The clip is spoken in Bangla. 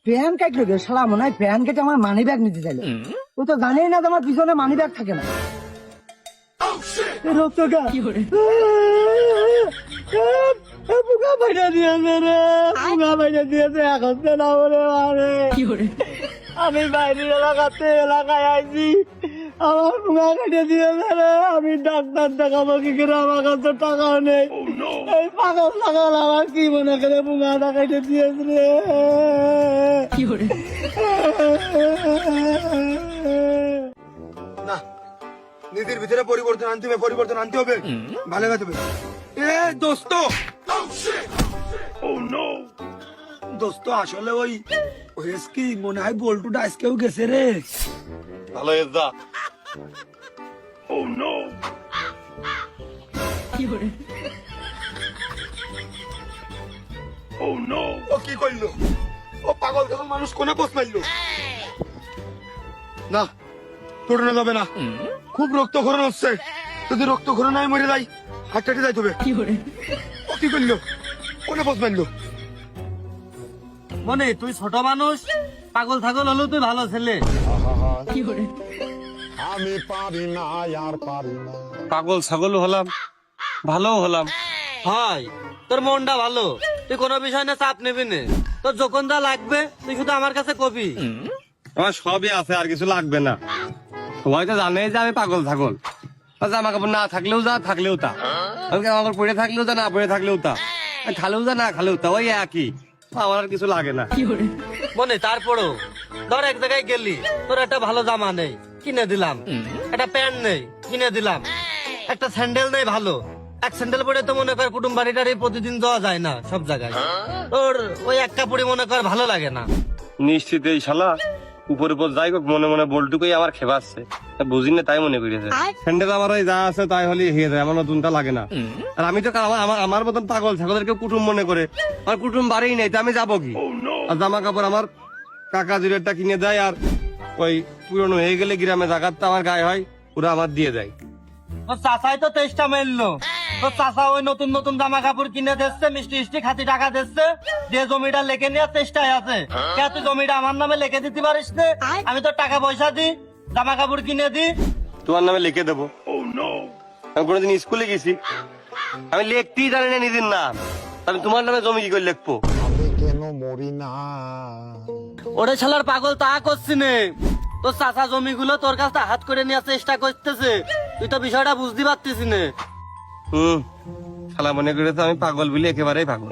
প্যান কাটলো গে শালা, মনে হয় প্যান কেটে আমার মানি ব্যাগ নিতে চাইলো। ও তো জানেই না তোমার পিছনে মানি ব্যাগ থাকে না। রক্তটা পোকা বাইটা দিয়েছে রে, পোকা বাইটা দিয়েছে। এখন তো না বলে মারে। আমি বাইরে এলাকায় আইছি, আমার পোকা কেটে দিয়েছে রে। আমি ডাক্তার দেখাবো কি করে, আমার কাছে টাকাও নেই। এই পাগল পাগল আমার কি মনে করে পোকাটা কেটে দিয়েছে রে। না, নীতির ভিতরে পরিবর্তন আনতে হবে, পরিবর্তন আনতে হবে, ভালো হতে হবে। এ দোস্ত, দোস্ত আসলে ওই কি মনে হয় বল্টুটা আজকেও গেছে রে। ভালো যা। ও কি করলো? ও পাগল তখন মানুষ কোনে পোষ মারলো? না, তোড়ানো যাবে না, খুব রক্তক্ষরণ হচ্ছে। যদি রক্তক্ষরণ নাই মরে যাই, হাতটাতে যাইতে হবে। ও কি করলো? কোনে পোষ মারলো? মনে তুই ছোট মানুষ, পাগল ছাগল হলেও তুই ভালো ছেলে। আমি পারি না, আর পারি না। পাগল ছাগল হলাম, ভালো হলাম। হয় তোর মনটা ভালো, তুই কোনো বিষয় না চাপ নেবি না। তোর যখন যা লাগবে তুই শুধু আমার কাছে কবি। আমার সবই আছে, আর কিছু লাগবে না। সবাই তো জানে যে আমি পাগল ছাগল। জামা কাপড় না থাকলেও যা, থাকলেও তা। জামা কাপড় পরে থাকলেও যা, না পরে থাকলেও তা। খালেও যা, না খালেও তা, ওই একই। আমার আর কিছু লাগে না। মনে তারপরও ধর এক জায়গায় গেলি, তোর একটা ভালো জামা নেই, কিনে দিলাম। একটা প্যান্ট নেই, কিনে দিলাম। একটা স্যান্ডেল নেই ভালো, এক স্যান্ডেল পরে তো মনে কর কুটুম বাড়িটারে প্রতিদিন যাওয়া যায় না সব জায়গায়। তোর ওই এক কাপড়ে মনে কর ভালো লাগে না। নিশ্চিত এই শালা উপর উপর যাই হোক মনে মনে বলটুকুই আমার খেপাচ্ছে, বুঝি না তাই মনে করেছে। স্যান্ডেল আমার ওই যা আছে তাই হলে হয়ে যায়, আমার নতুনটা লাগে না। আর আমি তো আমার মতন পাগল ছাগলদেরকে কুটুম মনে করে, আর কুটুম বাড়ি নেই, তো আমি যাবো কি? আর জামা কাপড় আমার কাকা জুড়েরটা কিনে দেয়, আর ওই পুরনো হয়ে গেলে গ্রামে জাগাতটা আমার গায়ে হয়, ওরা আমার দিয়ে দেয়। তোর চাচাই তো 23টা মেললো। তোর চাচা ওই নতুন নতুন জামা কাপড় কিনে দিচ্ছে, মিষ্টি মিষ্টি খাতি টাকা দিচ্ছে, যে জমিটা লেখে নেওয়ার চেষ্টায় আছে। কে তুই জমিটা আমার নামে লিখে দিতে পারিস না? আমি তোর টাকা পয়সা দি, জামা কাপড় কিনে দি। তোমার নামে লিখে দেবো? আমি কোনোদিন স্কুলে গেছি? আমি লিখতেই জানি না নিজের নাম, আমি তোমার নামে জমি কি করে লিখবো? আমি কেন মরি না? ওরে শালার পাগল তা করছি নে, তোর চাচা জমিগুলো তোর কাছে হাত করে নেওয়ার চেষ্টা করতেছে, তুই তো বিষয়টা বুঝতে পারতিস না। শালা মনে করেছে আমি পাগল বলে একেবারেই পাগল।